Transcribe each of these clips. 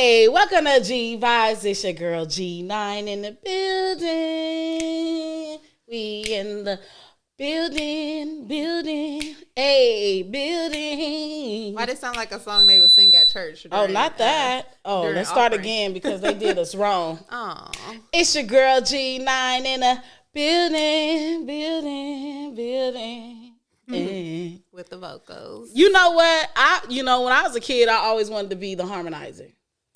Hey, welcome to G Vibes. It's your girl G9 in the building. We in the building. Hey, building. Why did it sound like a song they would sing at church? Oh, not that. Let's start again because they did us wrong. Oh, It's your girl G9 in the building. with the vocals. You know what? When I was a kid, I always wanted to be the harmonizer.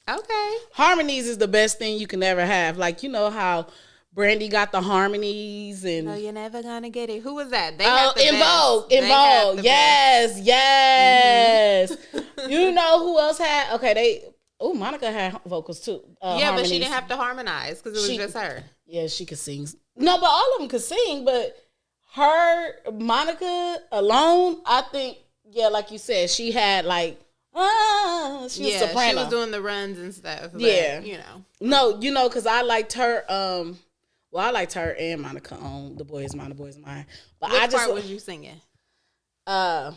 Okay. Harmonies is the best thing you can ever have. Like, you know how Brandy got the harmonies and... No, you're never gonna get it. Who was that? They In Vogue. Yes. Mm-hmm. You know who else had... Okay, Monica had vocals too. But she didn't have to harmonize because it was just her. Yeah, she could sing. No, but all of them could sing, but Monica alone, I think, like you said, she had like... she was soprano. She was doing the runs and stuff. But, No, because I liked her. I liked her and Monica on The Boy Is Mine, The Boy Is Mine. But Which part was you singing? Nayas.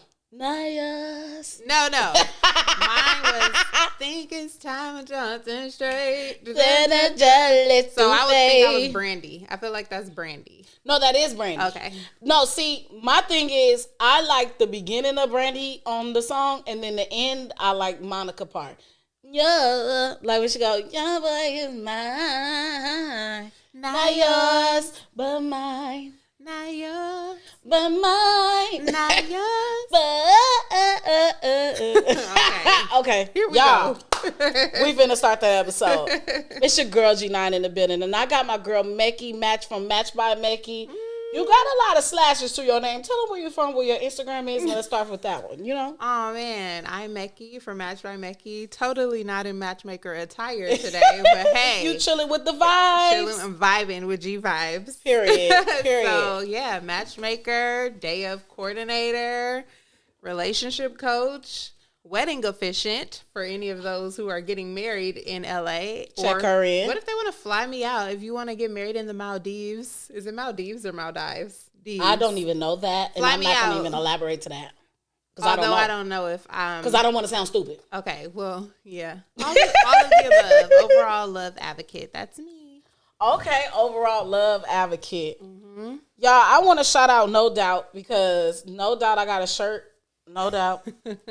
No. Mine was Think It's Time for Johnson Straight. So I would think I was Brandy. I feel like that's Brandy. No, that is Brandy. Okay. No, see, my thing is I like the beginning of Brandy on the song, and then the end I like Monica part. Yeah, like when she go, your boy is mine, not yours, but mine. Not yours, but mine. Not yours, but okay. Here we go. We finna start that episode. It's your girl G9 in the building, and I got my girl Mecky Match from Match by Mecky. You got a lot of slashes to your name. Tell them where you're from, where your Instagram is, and let's start with that one, Oh, man. I'm Mecky from Match by Mecky. Totally not in matchmaker attire today, but hey. You chilling with the vibes. Chilling and vibing with G Vibes. Period. So, yeah, matchmaker, day of coordinator, relationship coach, wedding officiant for any of those who are getting married in LA. Check her in. What if they want to fly me out? If you want to get married in the Maldives, is it Maldives or Maldives? I don't even know that, and I'm not going to even elaborate to that. Although I don't know if because I don't want to sound stupid. Okay, well, yeah. All of the above. Overall love advocate. That's me. Okay, overall love advocate. Mm-hmm. Y'all, I want to shout out No Doubt because No Doubt I got a shirt. No Doubt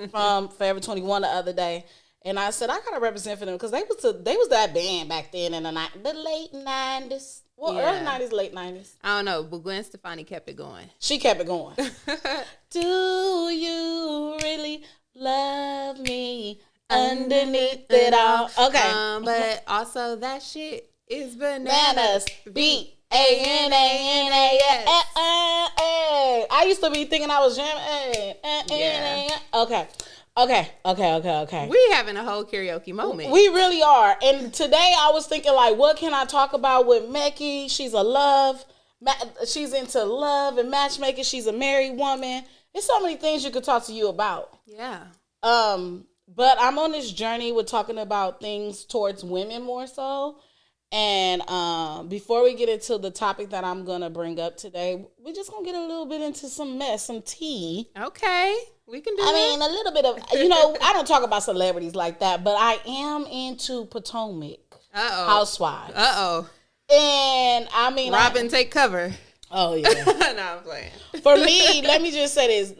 from Forever 21 the other day, and I said I gotta represent for them because they was that band back then in the late 90s, early 90s, late 90s. I don't know, but Gwen Stefani kept it going. She kept it going. Do you really love me underneath it all? Okay, but also that shit is bananas. Beat. A-N-A-N-A-S. I used to be thinking I was jamming. Okay. We having a whole karaoke moment. We really are. And today I was thinking, like, what can I talk about with Mecky? She's she's into love and matchmaking. She's a married woman. There's so many things you could talk to you about. Yeah. But I'm on this journey with talking about things towards women more so. And before we get into the topic that I'm going to bring up today, we're just going to get a little bit into some tea. Okay. We can do I mean, a little bit of, I don't talk about celebrities like that, but I am into Potomac Housewives. And I mean. Robin, take cover. Oh, yeah. No, I'm playing. For me, let me just say this.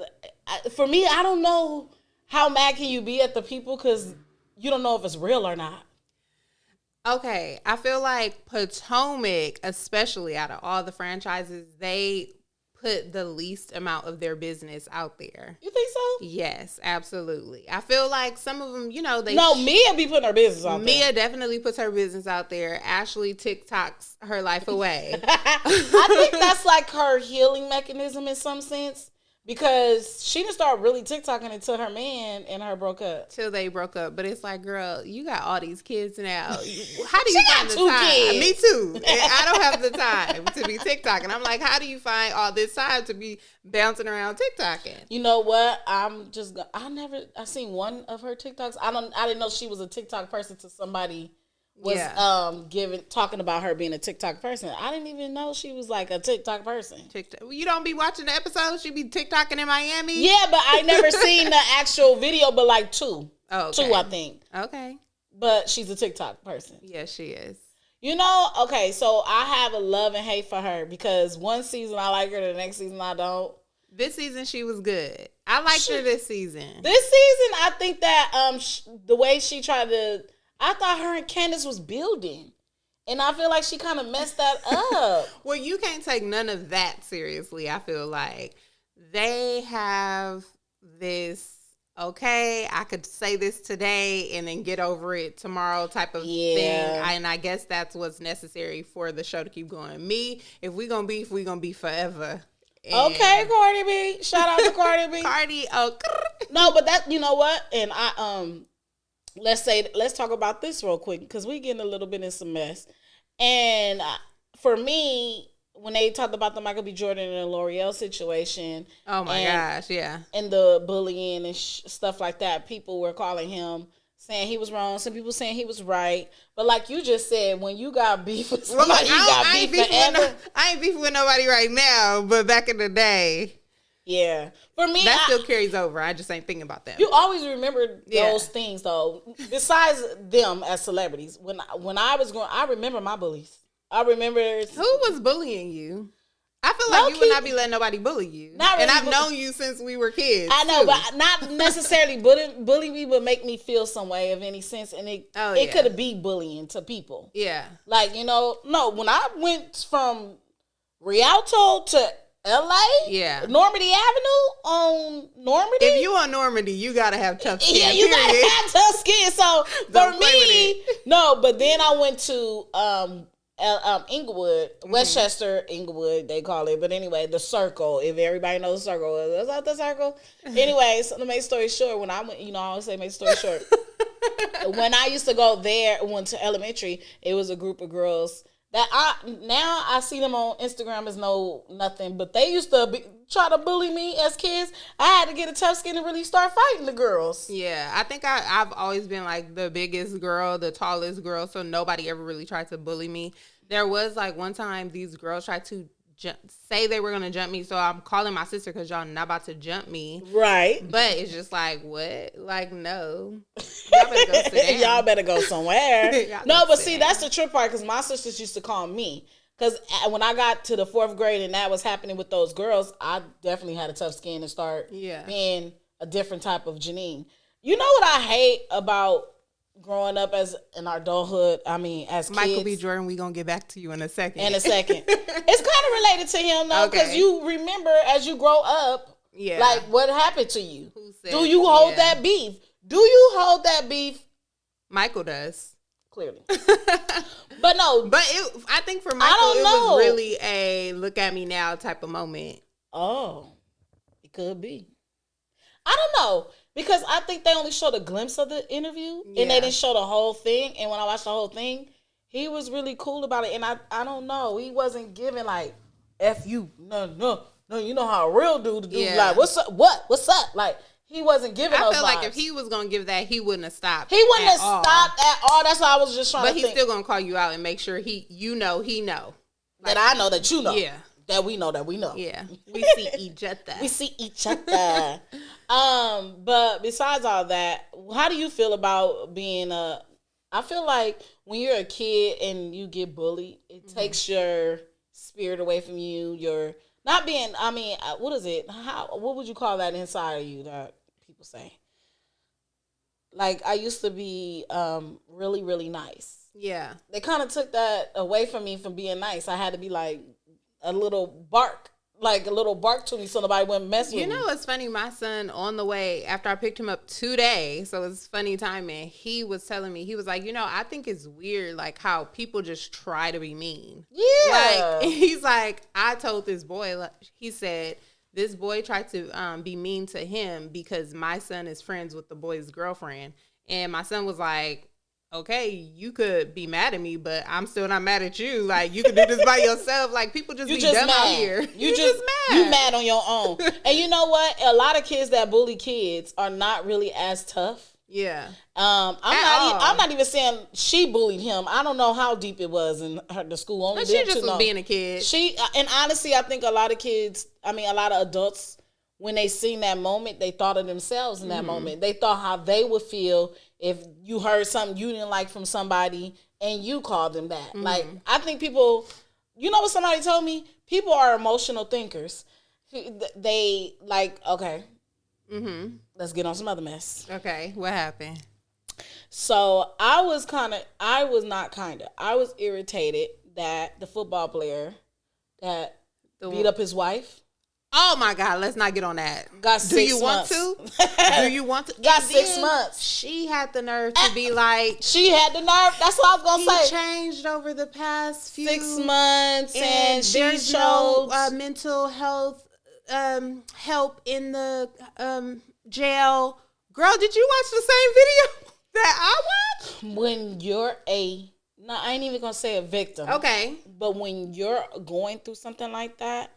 For me, I don't know how mad can you be at the people because you don't know if it's real or not. Okay, I feel like Potomac, especially out of all the franchises, they put the least amount of their business out there. You think so? Yes, absolutely. I feel like some of them, they... No, Mia be putting her business out there. Mia definitely puts her business out there. Ashley TikToks her life away. I think that's like her healing mechanism in some sense. Because she didn't start really TikToking until her man and her broke up. Till they broke up. But it's like, girl, you got all these kids now. How do you find the time? Kids. Me too. And I don't have the time to be TikToking. I'm like, how do you find all this time to be bouncing around TikToking? You know what? I seen one of her TikToks. I didn't know she was a TikTok person till somebody was talking about her being a TikTok person. I didn't even know she was like a TikTok person. You don't be watching the episodes? She be TikToking in Miami? Yeah, but I never seen the actual video, but like two. Oh, okay. Two, I think. Okay. but she's a TikTok person. Yes, she is. You know, okay, so I have a love and hate for her because one season I like her, the next season I don't. This season she was good. I liked her this season. This season, I think that the way she tried to, I thought her and Candace was building. And I feel like she kind of messed that up. Well, you can't take none of that seriously, I feel like. They have this, okay, I could say this today and then get over it tomorrow type of thing. And I guess that's what's necessary for the show to keep going. Me, if we gonna beef, we gonna beef forever. And okay, Cardi B. Shout out to Cardi B. Cardi, No, but that, you know what? And let's talk about this real quick because we getting a little bit in some mess. And for me, when they talked about the Michael B. Jordan and L'Oreal situation, oh my gosh, yeah, and the bullying and stuff like that, people were calling him, saying he was wrong. Some people saying he was right. But like you just said, when you got beef with somebody, you got beef forever. I ain't beefing with nobody right now, but back in the day. Yeah. For me, that still carries over. I just ain't thinking about that. You always remember those things, though. Besides them as celebrities, when I was growing, I remember my bullies. I remember who was bullying you. I feel like you would not be letting nobody bully you. Not really, and I've known you since we were kids. I know, but not necessarily bully me, but make me feel some way of any sense, and it could be bullying to people. Yeah, like when I went from Rialto to LA, Normandy Avenue on Normandy. If you on Normandy, you gotta have tough skin. Yeah, you gotta have tough skin. So for me, no. But then I went to Inglewood, Westchester, Inglewood, they call it. But anyway, the Circle. If everybody knows the Circle, is that the Circle? Anyway, so to make story short, when I went, I always say make story short. When I used to go there, went to elementary, it was a group of girls. That I see them on Instagram as nothing, but they used to try to bully me as kids. I had to get a tough skin and really start fighting the girls. Yeah, I think I've always been like the biggest girl, the tallest girl, so nobody ever really tried to bully me. There was like one time these girls tried to say they were gonna jump me, so I'm calling my sister because y'all not about to jump me, right? But it's just like, what? Like, no, y'all better go sit down. Y'all better go somewhere. No, but see, that's the trip part because my sisters used to call me because when I got to the 4th grade and that was happening with those girls, I definitely had a tough skin and start being a different type of Janine. You know what I hate about growing up as an adulthood, as kids. Michael B. Jordan, we gonna get back to you in a second. It's kind of related to him, though, because you remember as you grow up, like what happened to you. Do you hold that beef? Do you hold that beef? Michael does. Clearly. But no. But I think for Michael, it was really a look at me now type of moment. Oh, it could be. I don't know. Because I think they only showed a glimpse of the interview and they didn't show the whole thing. And when I watched the whole thing, he was really cool about it. And I don't know. He wasn't giving like, F you. No. You know how a real dude do. Like, what's up? What's up? Like, he wasn't giving those vibes. I feel like if he was going to give that, he wouldn't have stopped. He wouldn't have stopped at all. That's why I was just trying to think. But he's still going to call you out and make sure he know. Like, that I know that you know. Yeah. That we know. Yeah. We see each other. But besides all that, how do you feel about being I feel like when you're a kid and you get bullied, it takes your spirit away from you. You're not being, what is it? What would you call that inside of you that people say? Like, I used to be really, really nice. Yeah. They kind of took that away from me from being nice. I had to be like a little bark to me so nobody wouldn't mess with me. You know what's funny? My son, on the way, after I picked him up today, so it's funny timing, he was telling me, he was like, I think it's weird, like, how people just try to be mean. Yeah. Like, he's like, I told this boy, he said, this boy tried to be mean to him because my son is friends with the boy's girlfriend. And my son was like, okay, you could be mad at me, but I'm still not mad at you. Like, you can do this by yourself. Like, people just be dumb out here. You just mad. You mad on your own. And you know what? A lot of kids that bully kids are not really as tough. Yeah. I'm not even saying she bullied him. I don't know how deep it was in the school. Only she just was being a kid. And honestly, I think a lot of adults, when they seen that moment, they thought of themselves in that moment. They thought how they would feel if you heard something you didn't like from somebody and you called them that. Like, I think people, you know what somebody told me? People are emotional thinkers. They like, okay, let's get on some other mess. Okay, what happened? So I was irritated that the football player that beat up his wife. Oh my God, let's not get on that. Got 6 months. Do you want to? Do you want to? Got 6 months. She had the nerve to be like. She had the nerve. That's what I was going to say. He changed over the past few 6 months, and she there's showed no mental health help in the jail. Girl, did you watch the same video that I watched? When you're I ain't even going to say a victim. Okay. But when you're going through something like that,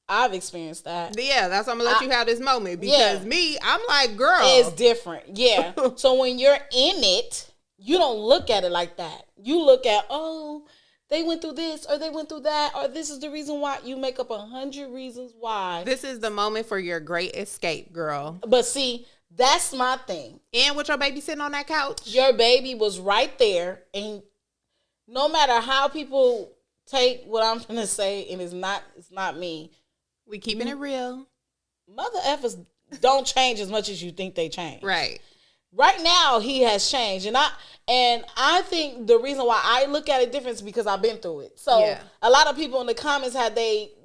I've experienced that. Yeah, that's why I'm going to let you have this moment. Because I'm like, girl. It's different. Yeah. So when you're in it, you don't look at it like that. You look at, oh, they went through this or they went through that or this is the reason why. You make up 100 reasons why. This is the moment for your great escape, girl. But see, that's my thing. And with your baby sitting on that couch? Your baby was right there. And no matter how people take what I'm going to say, and it's not me. We keeping it real. Mother effers don't change as much as you think they change. Right. Right now, he has changed. And I think the reason why I look at it different is because I've been through it. So a lot of people in the comments had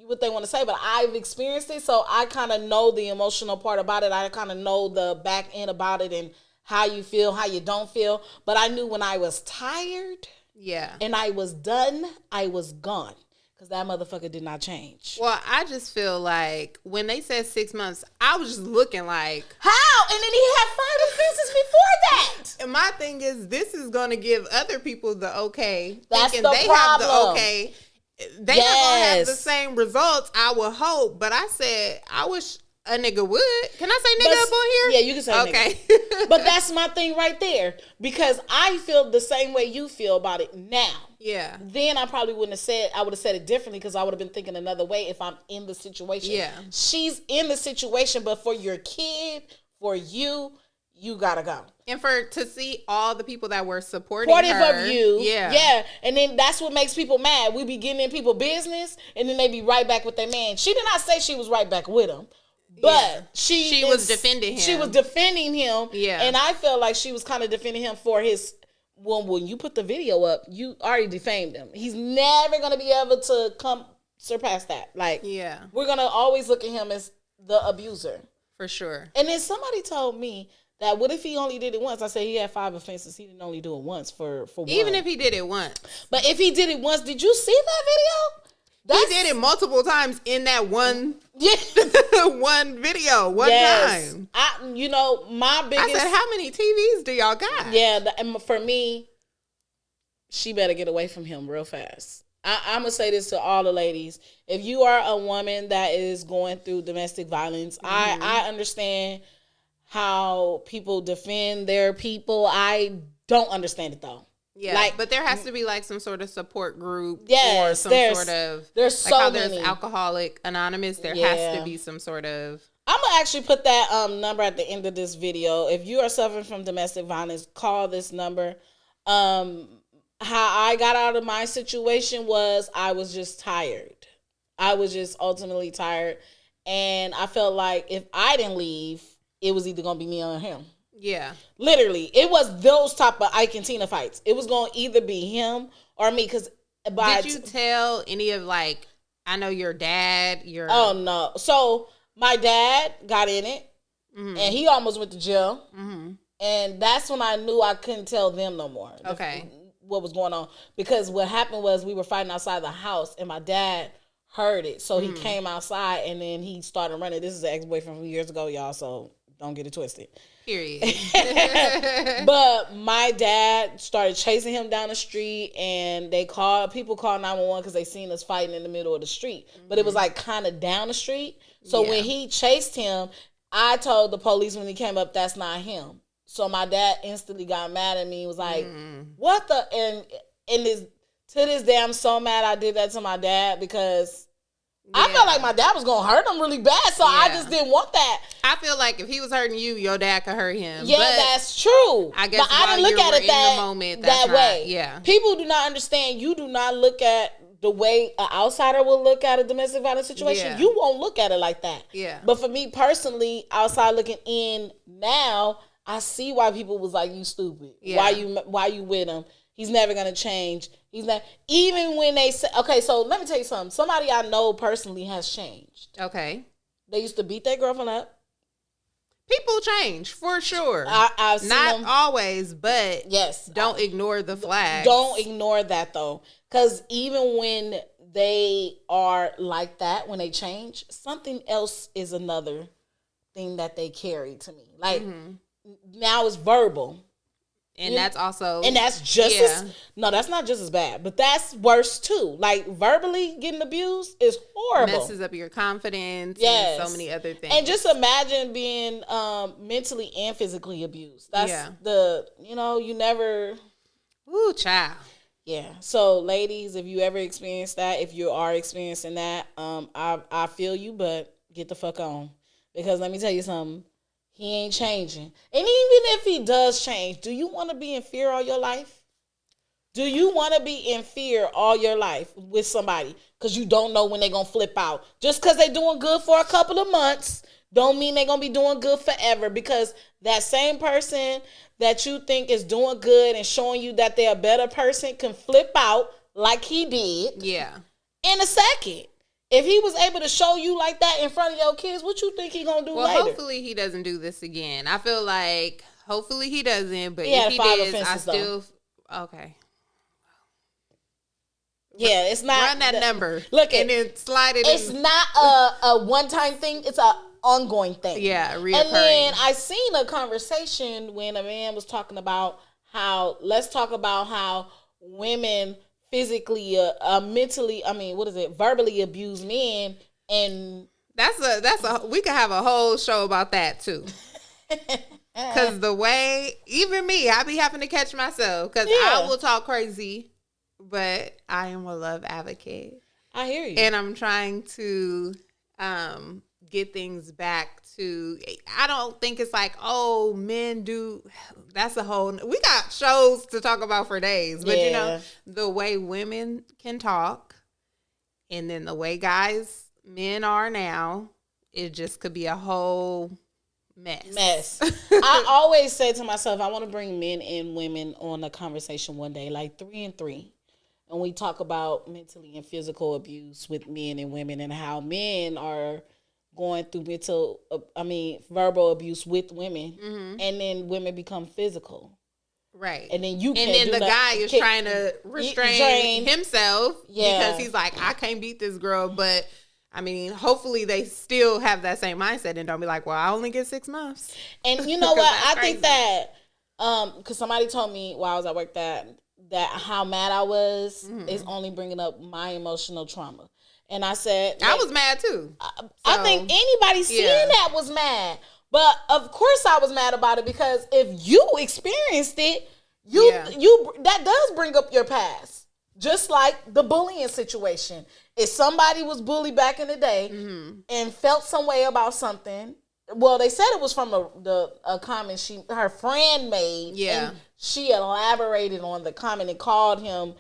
what they want to say, but I've experienced it. So I kind of know the emotional part about it. I kind of know the back end about it and how you feel, how you don't feel. But I knew when I was tired and I was done, I was gone. Because that motherfucker did not change. Well, I just feel like when they said 6 months, I was just looking like, how? And then he had 5 offenses before that. And my thing is, this is going to give other people the okay. That's thinking the they problem. have the okay. They're not going to have the same results, I would hope. But I said, I wish a nigga would. Can I say nigga up on here? Yeah, you can say nigga. But that's my thing right there. Because I feel the same way you feel about it now. Yeah. Then I probably wouldn't have said, I would have said it differently because I would have been thinking another way if I'm in the situation. Yeah. She's in the situation, but for your kid, for you gotta go. And to see all the people that were supporting her. Of you. Yeah. Yeah. And then that's what makes people mad. We be getting in people's business and then they be right back with their man. She did not say she was right back with him. But she was defending him. She was defending him. Yeah. And I felt like she was kind of defending him for his... When you put the video up, you already defamed him. He's never going to be able to surpass that. Like, we're going to always look at him as the abuser. For sure. And then somebody told me that what if he only did it once? I said he had 5 offenses. He didn't only do it once for one. Even if he did it once. But if he did it once, did you see that video? He did it multiple times in that one one video, one time. My biggest... I said, how many TVs do y'all got? Yeah, and for me, she better get away from him real fast. I'm going to say this to all the ladies. If you are a woman that is going through domestic violence, I understand how people defend their people. I don't understand it, though. Yeah, but there has to be like some sort of support group or some sort of... There's like so how many. There's Alcoholic Anonymous. There has to be some sort of... I'm going to actually put that number at the end of this video. If you are suffering from domestic violence, call this number. How I got out of my situation was I was just tired. I was just ultimately tired. And I felt like if I didn't leave, it was either going to be me or him. Yeah. Literally. It was those type of Ike and Tina fights. It was going to either be him or me. Because did you tell any of like, I know your dad, Oh, no. So my dad got in it. And he almost went to jail. And that's when I knew I couldn't tell them no more. Okay. What was going on. Because what happened was we were fighting outside the house and my dad heard it. So he came outside and then he started running. This is an ex-boyfriend from years ago, y'all. So don't get it twisted. Period. But my dad started chasing him down the street and people called 911 because they seen us fighting in the middle of the street. But it was like kind of down the street. So when he chased him, I told the police when he came up, that's not him. So my dad instantly got mad at me. He was like, what the... And to this day, I'm so mad I did that to my dad because I felt like my dad was gonna hurt him really bad, so I just didn't want that. I feel like if he was hurting you, your dad could hurt him. Yeah, but that's true. I guess but I didn't look at it that way. Yeah, people do not understand. You do not look at the way an outsider will look at a domestic violence situation. Yeah. You won't look at it like that. Yeah. But for me personally, outside looking in now, I see why people was like, "You stupid. Yeah. Why you with him? He's never gonna change. He's not." Even when they say, "Okay, so let me tell you something. Somebody I know personally has changed." Okay. They used to beat their girlfriend up. People change for sure. I've seen not them. Always, but yes, don't ignore the flags. Don't ignore that though, because even when they are like that, when they change, something else is another thing that they carry to me. Like now it's verbal. And that's also... And that's just as... No, that's not just as bad. But that's worse, too. Like, verbally getting abused is horrible. Messes up your confidence and so many other things. And just imagine being mentally and physically abused. That's you never... Ooh, child. Yeah. So, ladies, if you ever experience that, if you are experiencing that, I feel you, but get the fuck on. Because let me tell you something. He ain't changing. And even if he does change, do you want to be in fear all your life? Do you want to be in fear all your life with somebody? Because you don't know when they're going to flip out. Just because they're doing good for a couple of months don't mean they're going to be doing good forever. Because that same person that you think is doing good and showing you that they're a better person can flip out like he did. Yeah. In a second. If he was able to show you like that in front of your kids, what you think he gonna do later? Well, hopefully he doesn't do this again. I feel like hopefully he doesn't, but if he does, I still okay. Yeah, it's not run that number. Look, and then slide it. It's not a one-time thing. It's a ongoing thing. Yeah, reoccurring. And then I seen a conversation when a man was talking about how women physically, mentally, verbally abuse men, and that's a we could have a whole show about that too. Because the way, even me, I be having to catch myself because I will talk crazy, but I am a love advocate. I hear you, and I'm trying to get things back to. I don't think it's like, oh, men do. That's a whole. We got shows to talk about for days, but you know the way women can talk, and then the way men are now, it just could be a whole mess. I always say to myself, I want to bring men and women on a conversation one day, like 3 and 3. And we talk about mentally and physical abuse with men and women and how men are going through verbal abuse with women, and then women become physical. Right. And then the guy is trying to restrain himself because he's like, I can't beat this girl, but I mean, hopefully they still have that same mindset and don't be like, well, I only get 6 months. And you know what? I think that because somebody told me while I was at work that how mad I was is only bringing up my emotional trauma. And I said, I was mad too. I think anybody seeing that was mad. But of course I was mad about it because if you experienced it, you that does bring up your past. Just like the bullying situation. If somebody was bullied back in the day and felt some way about something, well, they said it was from a comment her friend made. Yeah. And she elaborated on the comment and called him.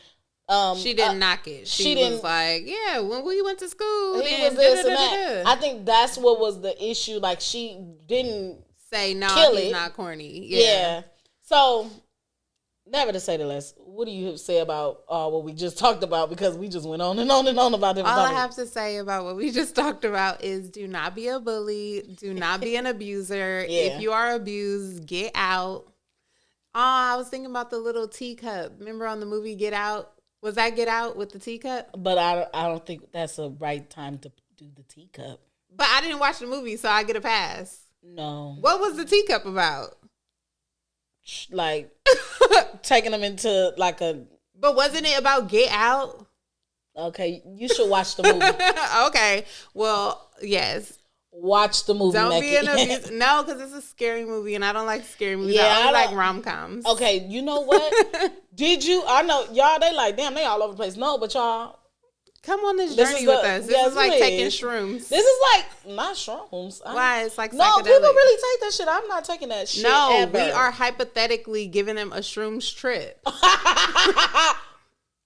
She didn't knock it. She was like, yeah, when we went to school. He was this and that. I think that's what was the issue. Like, she didn't say, no, he's not corny. Yeah. So, never to say the less. What do you say about what we just talked about? Because we just went on and on and on about it. All I have to say about what we just talked about is do not be a bully. Do not be an abuser. If you are abused, get out. I was thinking about the little teacup. Remember on the movie Get Out? Was that Get Out with the teacup? But I don't think that's the right time to do the teacup. But I didn't watch the movie, so I get a pass. No. What was the teacup about? Like taking them into like a... But wasn't it about Get Out? Okay, you should watch the movie. Okay, well, yes. Watch the movie. Don't be an abuse. No, because it's a scary movie, and I don't like scary movies. I only like rom-coms. Okay, you know what? Did you? I know y'all. They like, damn, they all over the place. No, but y'all, Come on this This journey is with the- us. This yes, is like please. taking shrooms. This is like not shrooms. Why? It's like no, psychedelic. people really take that shit. I'm not taking that shit. No, ever. we are hypothetically giving them a shrooms trip.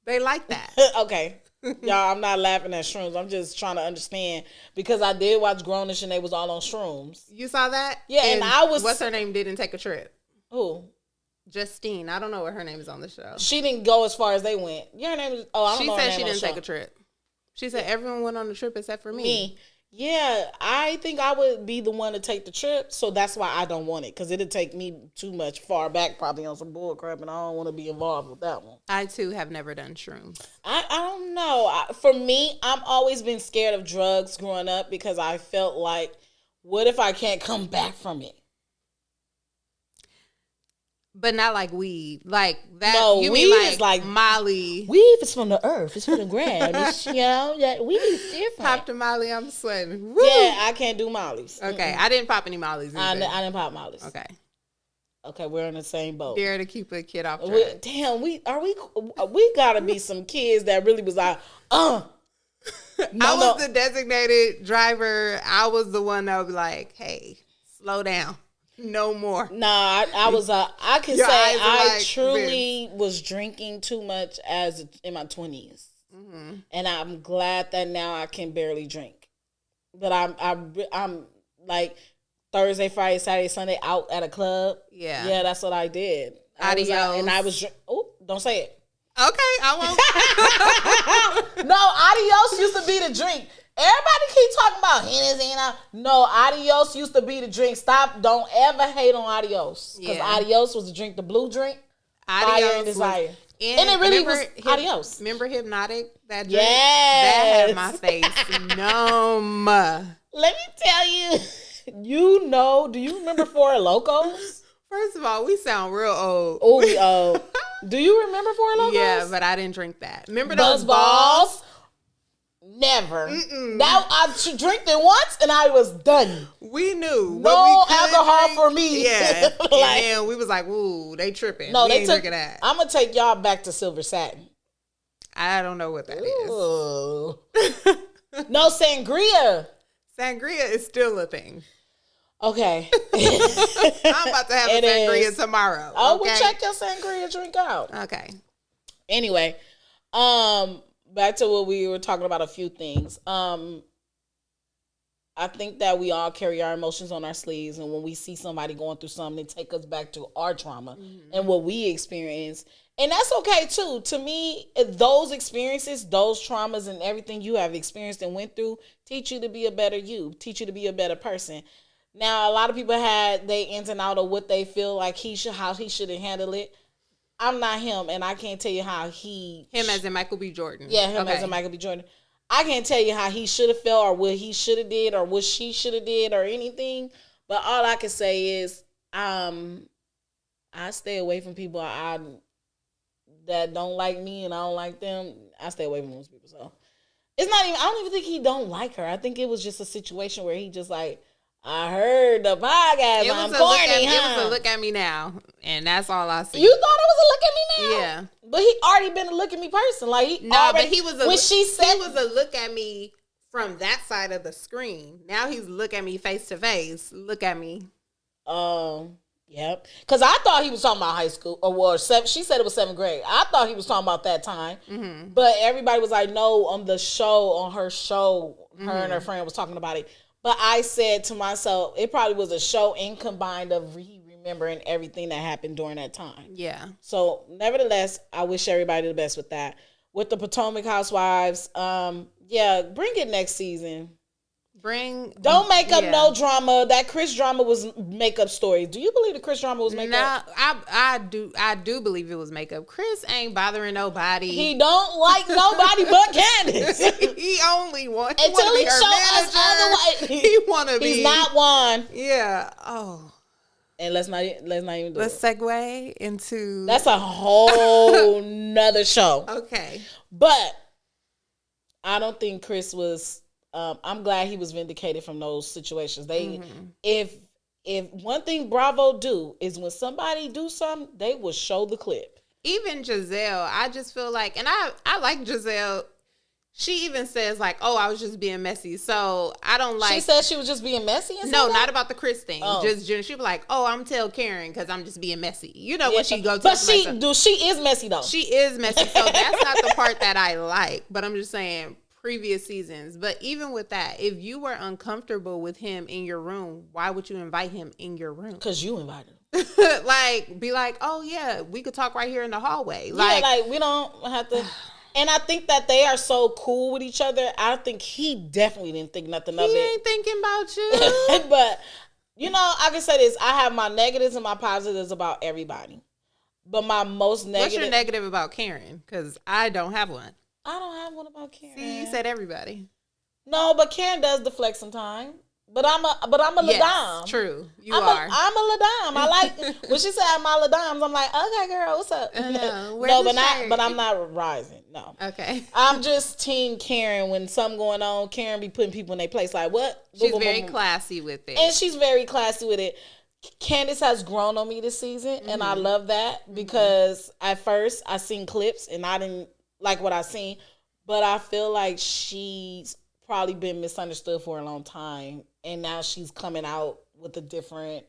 They like that. Okay. Y'all, I'm not laughing at shrooms. I'm just trying to understand because I did watch Grownish and they was all on shrooms. You saw that? Yeah, and I was. What's her name? Didn't take a trip. Who? Justine. I don't know what her name is on the show. She didn't go as far as they went. Your name is. Oh, I don't She know. her said name she on the didn't show. take a trip. She said everyone went on the trip except for me. Me. Yeah, I think I would be the one to take the trip, so that's why I don't want it because it'd take me too much far back, probably on some bull crap, and I don't want to be involved with that one. I too have never done shrooms. I don't know. For me, I've always been scared of drugs growing up because I felt like, what if I can't come back from it? But not like weed. Like that. No, you weed mean like is like Molly. Weed is from the earth. It's from the ground. It's, you know, that weed is different. Pop to Molly, I'm sweating. Woo! Yeah, I can't do Molly's. Okay, I didn't pop any Molly's either. I didn't pop Molly's. Okay. Okay, we're in the same boat. Dare to keep a kid off track. We gotta be some kids that really was like, I was the designated driver. I was the one that would be like, hey, slow down. No more. Nah, I was I can Your say eyes are I like truly was drinking too much as in my 20s. Mm-hmm. And I'm glad that now I can barely drink. But I'm like Thursday, Friday, Saturday, Sunday out at a club. Yeah, that's what I did. Adios. I was oh, don't say it. Okay, I won't. No, adios used to be the drink. Everybody keep talking about Hennessy and no, adios used to be the drink. Stop, don't ever hate on adios. Because adios was the drink, the blue drink. Fire and desire. And it really was adios. Remember Hypnotic? That drink? Yes. That had my face numb. Let me tell you, do you remember Four Locos? First of all, we sound real old. Oh, we old. Do you remember Four Locos? Yeah, but I didn't drink that. Remember those Buzz balls? Never. That I drank it once and I was done. We knew. No alcohol for me. Yeah. Like, and then we was like, ooh, they tripping. No, we they ain't took drinking that. I'm gonna take y'all back to Silver Satin. I don't know what that is. Ooh. No, sangria. Sangria is still a thing. Okay. I'm about to have a It sangria is. tomorrow. Oh, okay? well, check your sangria drink out. Okay. Anyway, back to what we were talking about, a few things. I think that we all carry our emotions on our sleeves, and when we see somebody going through something, it take us back to our trauma and what we experienced. And that's okay too. To me, those experiences, those traumas and everything you have experienced and went through teach you to be a better you, teach you to be a better person. Now, a lot of people had they ins and out of what they feel like how he should have handled it. I'm not him, and I can't tell you how Him as in Michael B. Jordan. Yeah, him as in Michael B. Jordan. I can't tell you how he should have felt or what he should have did or what she should have did or anything. But all I can say is I stay away from people that don't like me and I don't like them. I stay away from most people. So it's not even, I don't even think he don't like her. I think it was just a situation where he just like, I heard the podcast. I'm corny, huh? It was a look at me now, and that's all I see. You thought it was a look at me now? Yeah, but he already been a look at me person. Like he already, but he was a look at me from that side of the screen. Now he's look at me face to face. Look at me. Yep. Because I thought he was talking about high school or she said it was 7th grade. I thought he was talking about that time. Mm-hmm. But everybody was like, no, on her show, her and her friend was talking about it. But I said to myself, it probably was a show and combined of remembering everything that happened during that time. Yeah. So nevertheless, I wish everybody the best with that. With the Potomac Housewives, bring it next season. Don't make up no drama. That Chris drama was makeup stories. Do you believe the Chris drama was makeup? No, I do believe it was makeup. Chris ain't bothering nobody. He don't like nobody but Candace. He only wants until he show us otherwise. He wanna be. He's not one. Yeah. Oh. And let's not even do Let's segue into. That's a whole nother show. Okay. But I don't think Chris was. I'm glad he was vindicated from those situations. If one thing Bravo do is when somebody do something, they will show the clip. Even Giselle, I just feel like, and I like Giselle She even says like, "Oh, I was just being messy." So I don't like. She said she was just being messy. And no, that? not about the Chris thing. Oh. Just she was like, "Oh, I'm tell Karen because I'm just being messy." You know when she goes. But she is messy though. She is messy. So that's not the part that I like. But I'm just saying previous seasons. But even with that, if you were uncomfortable with him in your room, why would you invite him in your room? Because you invited him. Like, be like, oh yeah, we could talk right here in the hallway. Like we don't have to. And I think that they are so cool with each other. I think he definitely didn't think nothing of it. He ain't thinking about you. But, I can say this. I have my negatives and my positives about everybody. But my most negative... What's your negative about Karen? Because I don't have one. I don't have one about Karen. See, you said everybody. No, but Karen does deflect sometimes. But I'm a LaDime. Yes, true. I'm a LaDime. I like when she said I'm my LaDimes. I'm like, okay, girl, what's up? No, but I'm not rising. No. Okay. I'm just team Karen. When something going on, Karen be putting people in their place. Like what? She's very classy with it, and she's very classy with it. Candace has grown on me this season, and I love that because at first I seen clips and I didn't like what I seen, but I feel like she's probably been misunderstood for a long time. And now she's coming out with a different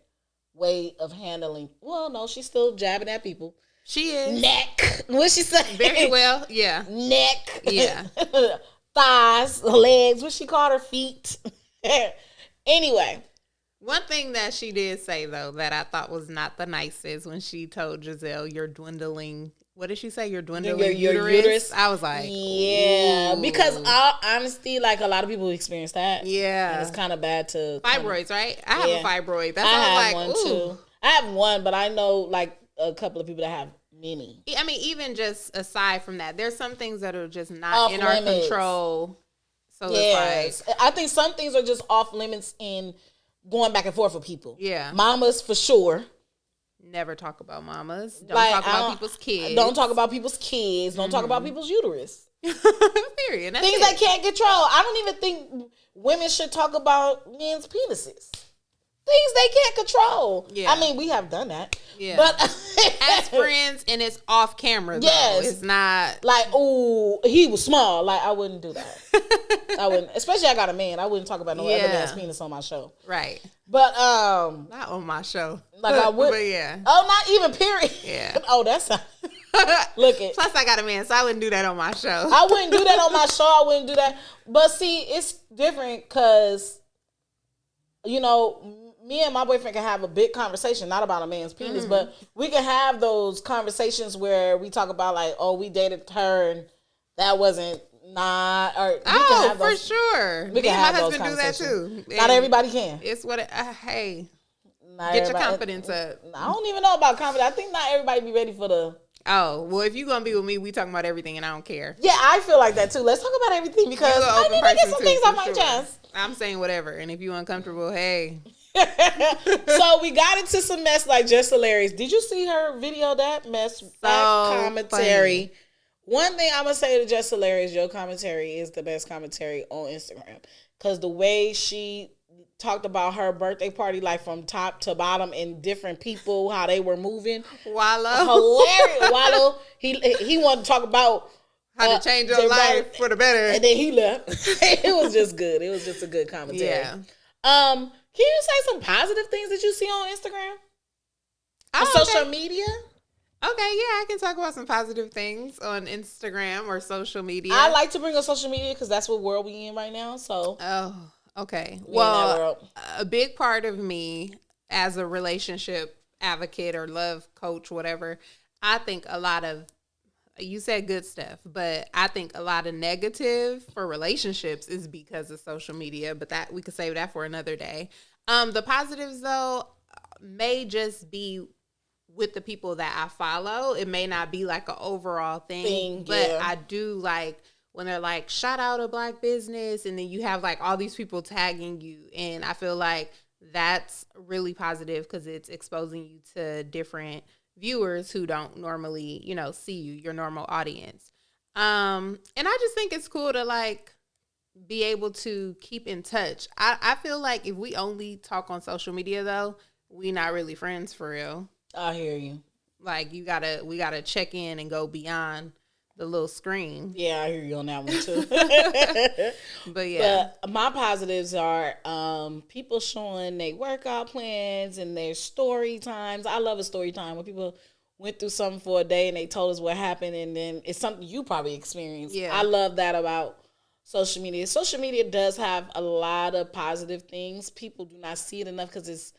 way of handling. Well, no, she's still jabbing at people. She is. Neck. What she say? Very well, yeah. Neck. Yeah. Thighs, legs. What she called her feet. Anyway. One thing that she did say, though, that I thought was not the nicest when she told Giselle, you're dwindling. What did she say? You're dwindling your uterus? I was like, yeah. Ooh. Because all honesty, like a lot of people experience that. Yeah. And it's kind of bad to... Fibroids, right? I have a fibroid. That's I why have like, one too. I have one, but I know like a couple of people that have many. I mean, even just aside from that, there's some things that are just not in our control. So it's like... I think some things are just off limits in going back and forth with people. Yeah. Mamas, for sure. Never talk about mamas. Don't talk about people's kids. Don't talk about people's kids. Don't talk about people's uterus. Period. That's things that can't control. I don't even think women should talk about men's penises. Things they can't control. Yeah. I mean, we have done that. Yeah. But as friends, and it's off camera, though. Yes. It's not like, oh, he was small. Like, I wouldn't do that. I wouldn't. Especially I got a man. I wouldn't talk about no other man's penis on my show. Right. But not on my show. Like I would. But yeah. Oh, not even period. Yeah. Oh, that's look it. Plus I got a man, so I wouldn't do that on my show. I wouldn't do that on my show. I wouldn't do that. But see, it's different because me and my boyfriend can have a big conversation, not about a man's penis, but we can have those conversations where we talk about like, oh, we dated her and that wasn't not. Or for sure. Me and my husband do that too. Not everybody can. It's what. Hey, not get your confidence up. I don't even know about confidence. I think not everybody be ready for the. Oh, well, if you're going to be with me, we talking about everything and I don't care. Yeah, I feel like that too. Let's talk about everything because I need to get some things off my chest. I'm saying whatever. And if you're uncomfortable, hey. So we got into some mess like Just Hilarious. Did you see her video that mess? Commentary. Funny. One thing I'm going to say to Just Hilarious, your commentary is the best commentary on Instagram. Because the way she talked about her birthday party, like from top to bottom and different people, how they were moving. Wallow. Hilarious. Wallow. He wanted to talk about how to change your life for the better. And then he left. It was just good. It was just a good commentary. Yeah. Can you say some positive things that you see on Instagram? On social media? Okay, yeah, I can talk about some positive things on Instagram or social media. I like to bring up social media because that's what world we in right now. So, okay. Well, a big part of me as a relationship advocate or love coach, whatever, I think a lot of, you said good stuff, but I think a lot of negative for relationships is because of social media, but that we could save that for another day. The positives though may just be with the people that I follow. It may not be like an overall thing, but I do like when they're like, shout out a Black business, and then you have like all these people tagging you, and I feel like that's really positive because it's exposing you to different viewers who don't normally, see you, your normal audience. And I just think it's cool to like be able to keep in touch. I feel like if we only talk on social media though, we not really friends for real. I hear you. Like we gotta check in and go beyond the little screen. Yeah, I hear you on that one too. But yeah. But my positives are people showing their workout plans and their story times. I love a story time when people went through something for a day and they told us what happened, and then it's something you probably experienced. Yeah. I love that about social media. Social media does have a lot of positive things. People do not see it enough because it's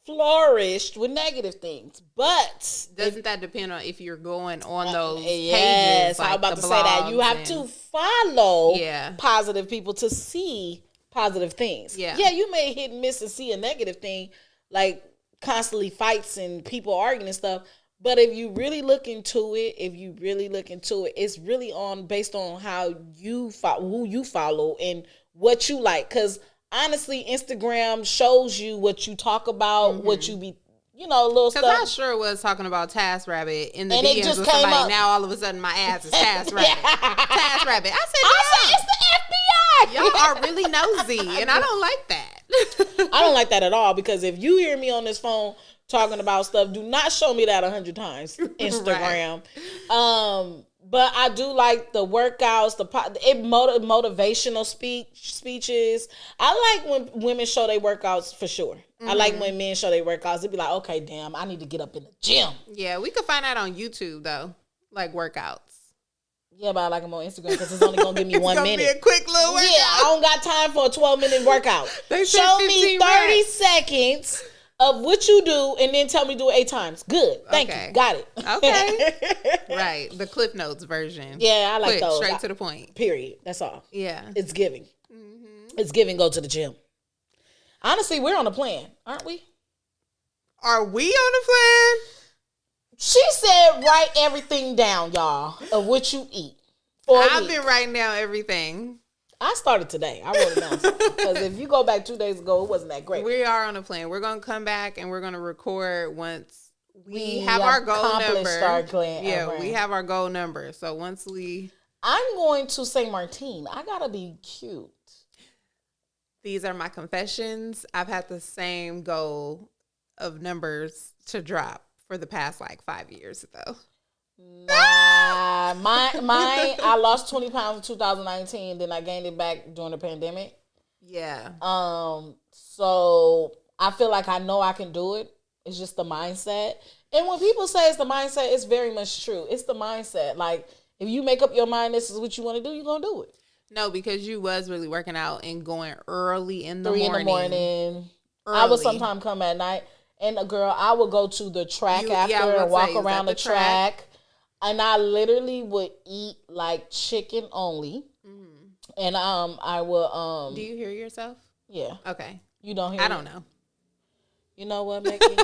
flourished with negative things. But doesn't that depend on if you're going on those yes, pages? Like I'm about the to say that. You have to follow positive people to see positive things. Yeah. Yeah, you may hit and miss and see a negative thing, like constantly fights and people arguing and stuff. But if you really look into it, it's really based on how you follow, who you follow, and what you like. Because honestly, Instagram shows you what you talk about, what you be, little stuff. Because I sure was talking about TaskRabbit in the and DMs it just with came somebody. up. Now all of a sudden my ass is TaskRabbit. TaskRabbit. I said, it's the FBI. y'all are really nosy, and I don't like that. I don't like that at all, because if you hear me on this phone talking about stuff, do not show me that 100 times. Instagram. Right. But I do like the workouts, motivational speeches. I like when women show their workouts for sure. I like when men show their workouts. It'd be like, okay, damn, I need to get up in the gym. Yeah, we could find that on YouTube though, like workouts. Yeah, but I like them on Instagram because it's only gonna give me 1 minute. Be a quick little workout. Yeah, I don't got time for a 12-minute workout. Show me 30 seconds of what you do, and then tell me to do it 8 times. Good. Thank you. Got it. Okay. Right. The Cliff Notes version. Yeah, I like those. Straight to the point. Period. That's all. Yeah. It's giving. Mm-hmm. It's giving. Go to the gym. Honestly, we're on a plan, aren't we? Are we on a plan? She said write everything down, y'all, of what you eat. I've been writing down everything. I started today. I wrote it down because if you go back 2 days ago, it wasn't that great. We are on a plan. We're going to come back and we're going to record once we have our goal number. We have our goal number. So once I'm going to St. Martin. I got to be cute. These are my confessions. I've had the same goal of numbers to drop for the past 5 years though. Nah, mine. I lost 20 pounds in 2019. Then I gained it back during the pandemic. Yeah. So I feel like I know I can do it. It's just the mindset. And when people say it's the mindset, it's very much true. It's the mindset. Like if you make up your mind, this is what you want to do, you're gonna do it. No, because you was really working out and going early in the 3 morning. in the morning. I would sometimes come at night. And I would go to the track after and walk around the track. And I literally would eat like chicken only. Mm-hmm. And I will Do you hear yourself? Yeah. Okay. You don't hear I don't know. You know what, Mickey?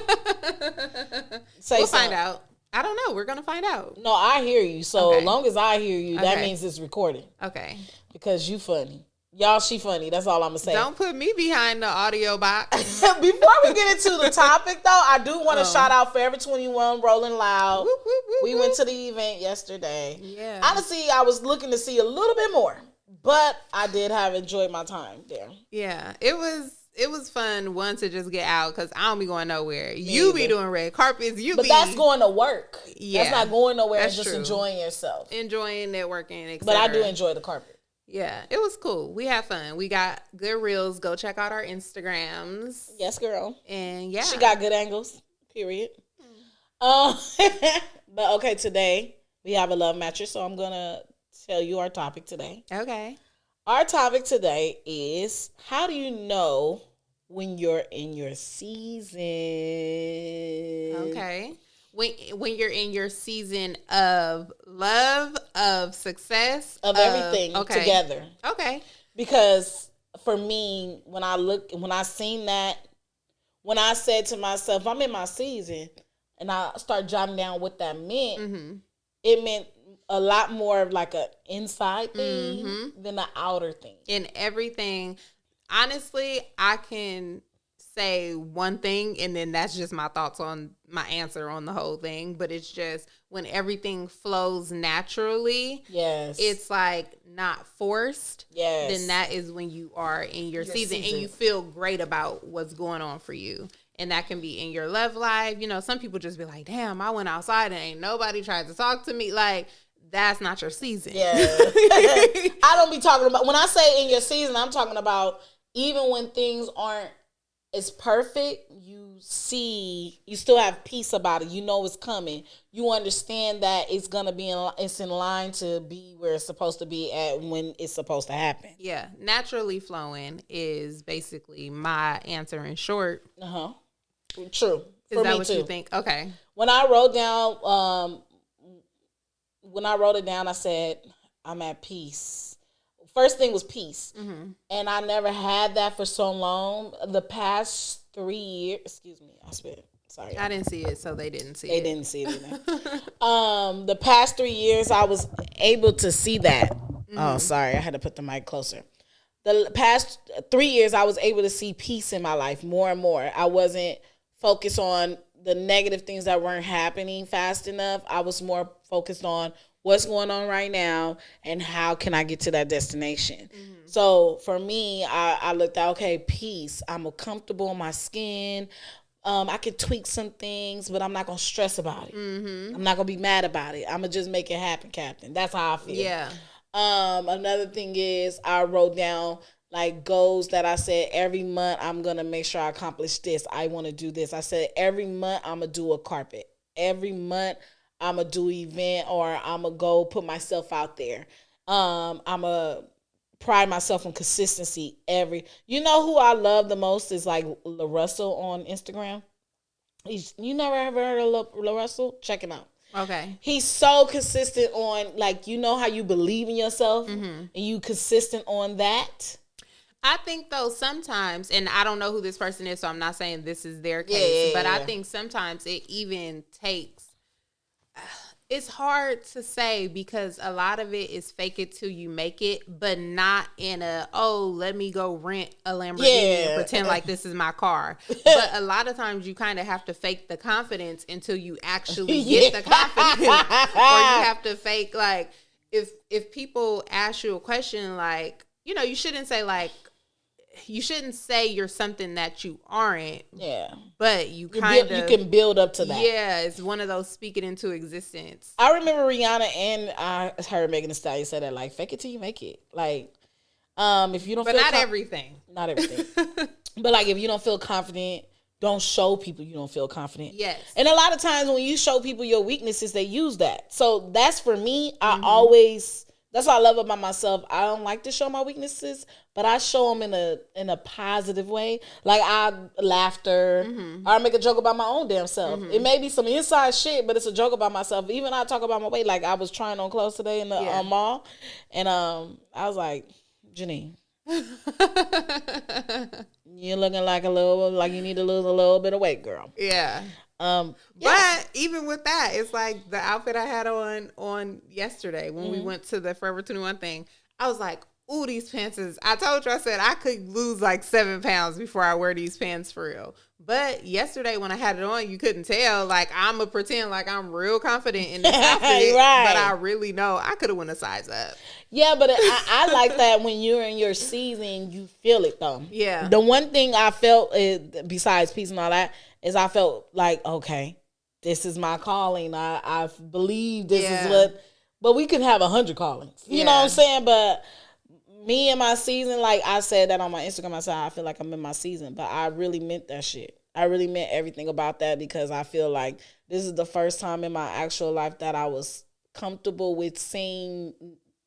We'll find out. I don't know. We're gonna find out. No, I hear you. So as long as I hear you, that means it's recorded. Okay. Because you funny. Y'all, she funny. That's all I'm going to say. Don't put me behind the audio box. Before we get into the topic, though, I do want to shout out Forever 21, Rolling Loud. Whoop, whoop, whoop, we went to the event yesterday. Yeah. Honestly, I was looking to see a little bit more, but I did have enjoyed my time there. Yeah, it was fun, one, to just get out, because I don't be going nowhere. You be doing red carpets. But that's going to work. Yeah. That's not going nowhere. That's and just true. Enjoying yourself. Enjoying networking, etc. But I do enjoy the carpet. Yeah, it was cool. We had fun. We got good reels. Go check out our Instagrams. Yes, girl. And yeah. She got good angles, period. But okay, today we have a love mattress, so I'm going to tell you our topic today. Okay. Our topic today is, how do you know when you're in your season? Okay. When you're in your season of love, of success, of everything together. Okay. Because for me, when I said to myself, I'm in my season, and I start jotting down what that meant, it meant a lot more of like an inside thing than an outer thing. In everything, honestly, I can say one thing and then that's just my thoughts on my answer on the whole thing, but it's just when everything flows naturally, it's like not forced, then that is when you are in your season and you feel great about what's going on for you. And that can be in your love life. You know, some people just be like, damn, I went outside and ain't nobody tried to talk to me. Like, that's not your season. Yeah. I don't be talking about, when I say in your season, I'm talking about even when things aren't as perfect, you still have peace about it. You know it's coming. You understand that it's gonna be it's in line to be where it's supposed to be at when it's supposed to happen. Yeah, naturally flowing is basically my answer in short. True. Is that what you think? Okay. When I wrote it down, I said I'm at peace. First thing was peace. And I never had that for so long. The past 3 years, excuse me, I spit. Sorry. I didn't see it, so they didn't see it. They didn't see it either. The past 3 years, I was able to see that. Oh, sorry. I had to put the mic closer. The past 3 years, I was able to see peace in my life more and more. I wasn't focused on the negative things that weren't happening fast enough. I was more focused on what's going on right now and how can I get to that destination. So for me, I looked at, okay, peace. I'm comfortable in my skin. I could tweak some things, but I'm not going to stress about it. I'm not going to be mad about it. I'm going to just make it happen, Captain. That's how I feel. Yeah. Another thing is I wrote down like goals that I said every month I'm going to make sure I accomplish this. I want to do this. I said every month I'm going to do a carpet. Every month I'm going to do an event or I'm going to go put myself out there. I'm going to pride myself on consistency you know who I love the most is like La Russell on Instagram. You never ever heard of La Russell? Check him out. Okay. He's so consistent on, like, you know how you believe in yourself and you consistent on that. I think though sometimes, and I don't know who this person is, so I'm not saying this is their case, but I think sometimes it even takes, it's hard to say because a lot of it is fake it till you make it, but not in let me go rent a Lamborghini and pretend like this is my car. But a lot of times you kind of have to fake the confidence until you actually get the confidence. Or you have to fake, like, if people ask you a question, like, you know, you shouldn't say you're something that you aren't. Yeah. But you can build up to that. Yeah, it's one of those speak it into existence. I remember Rihanna and I heard Megan Thee Stallion say that, like, fake it till you make it. Like, if you don't but not everything. Not everything. But like if you don't feel confident, don't show people you don't feel confident. Yes. And a lot of times when you show people your weaknesses, they use that. So that's for me. That's what I love about myself. I don't like to show my weaknesses, but I show them in a positive way. Like laughter, or I make a joke about my own damn self. It may be some inside shit, but it's a joke about myself. Even I talk about my weight. Like I was trying on clothes today in the mall, and I was like, Janine, you're looking like you need to lose a little bit of weight, girl. Yeah. But even with that, it's like the outfit I had on yesterday when we went to the Forever 21 thing. I was like, ooh, these pants I told you, I said I could lose like 7 pounds before I wear these pants for real. But yesterday when I had it on, you couldn't tell. Like, I'm going to pretend like I'm real confident in this outfit. Right. But I really know I could have went a size up. Yeah, but I like that when you're in your season, you feel it though. Yeah. The one thing I felt, besides peace and all that, is I felt like, okay, this is my calling. I believe this is what, but we could have 100 callings. You know what I'm saying? But me and my season, like I said that on my Instagram, I said, I feel like I'm in my season, but I really meant that shit. I really meant everything about that because I feel like this is the first time in my actual life that I was comfortable with saying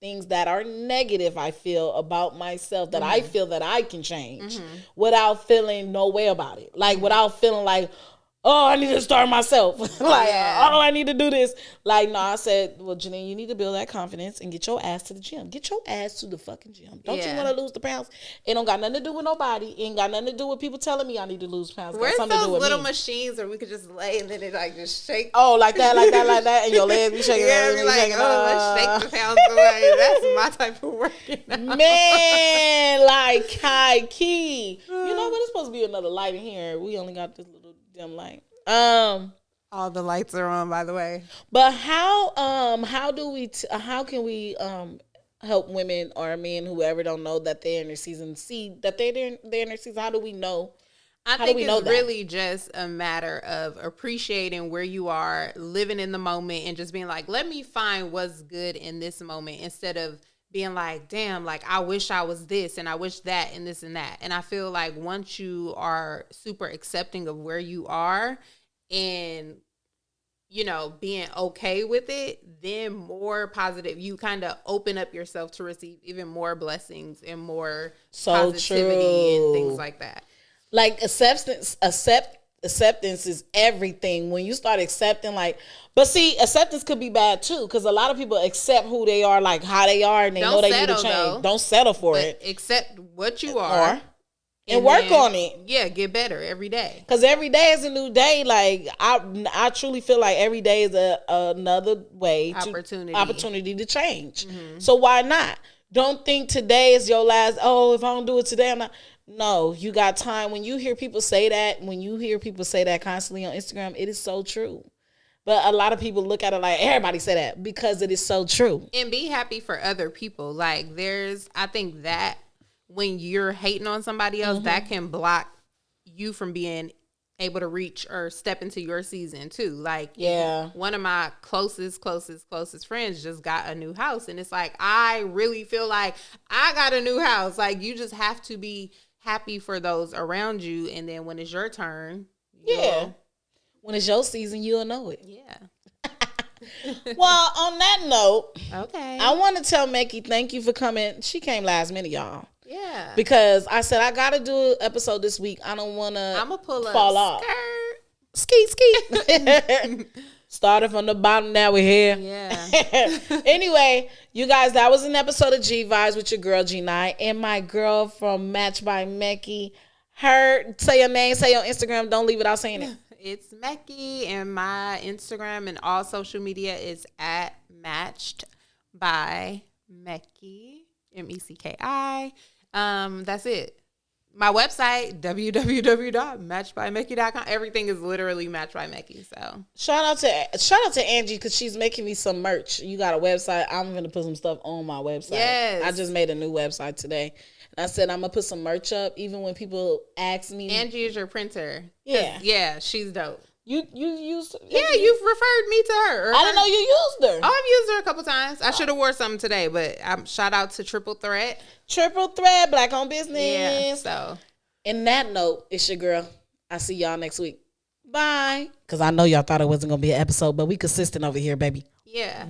things that are negative, I feel, about myself that I feel that I can change without feeling no way about it. Like, without feeling like, oh, I need to start myself. Like, oh, I need to do this. Like, no, I said, well, Janine, you need to build that confidence and get your ass to the gym. Get your ass to the fucking gym. Don't you want to lose the pounds? It don't got nothing to do with nobody. It ain't got nothing to do with people telling me I need to lose pounds. Where's those little machines where we could just lay and then it like just shake? Oh, like that, and your legs be shaking. Yeah, be like, let's shake the pounds away. That's my type of working out. Man, like high key. You know what? It's supposed to be another light in here. We only got this little dim light. All the lights are on, by the way. But how can we help women or men, whoever don't know that they're in their season, see that they're in their season? How do we know? I think it's really just a matter of appreciating where you are, living in the moment, and just being like, let me find what's good in this moment instead of being like, damn, like I wish I was this and I wish that and this and that. And I feel like once you are super accepting of where you are and, you know, being okay with it, then more positive, you kind of open up yourself to receive even more blessings and more positivity and things like that. Like acceptance is everything. When you start accepting, like, but see, acceptance could be bad too, because a lot of people accept who they are, like how they are, and they know they need to change. Though. Don't settle for it. Accept what you are. And work on it. Yeah, get better every day. Because every day is a new day. Like I truly feel like every day is another opportunity to change. Mm-hmm. So why not? Don't think today is your last. Oh, if I don't do it today, I'm not. No, you got time. When you hear people say that, constantly on Instagram, it is so true. But a lot of people look at it like everybody say that because it is so true. And be happy for other people. Like I think that when you're hating on somebody else, that can block you from being able to reach or step into your season too. Like, yeah, one of my closest friends just got a new house, and it's like, I really feel like I got a new house. Like, you just have to be happy for those around you, and then when it's your turn, when it's your season, you'll know it. Yeah. Well, on that note, okay, I want to tell Mekhi thank you for coming. She came last minute, y'all. Yeah. Because I said I gotta do an episode this week. I don't wanna fall off. Skeet. Started from the bottom, now we're here. Yeah. Anyway, you guys, that was an episode of G Vibes with your girl G9 and my girl from Matched by Mekhi. Say your name, say your Instagram. Don't leave without saying it. It's Mekhi, and my Instagram and all social media is at Matched by Mekhi, Meki. That's it. My website, www.matchedbymekhi.com. Everything is literally Matched by Mekhi. So shout out to Angie, because she's making me some merch. You got a website. I'm gonna put some stuff on my website. Yes. I just made a new website today. And I said I'm gonna put some merch up, even when people ask me. Angie is your printer. Yeah. Yeah, she's dope. You used? Yeah, you've referred me to her. I didn't know you used her. Oh, I've used her a couple times. I should have wore something today, but shout out to Triple Threat, Black on Business. Yeah. So, in that note, it's your girl. I see y'all next week. Bye. Because I know y'all thought it wasn't gonna be an episode, but we consistent over here, baby. Yeah.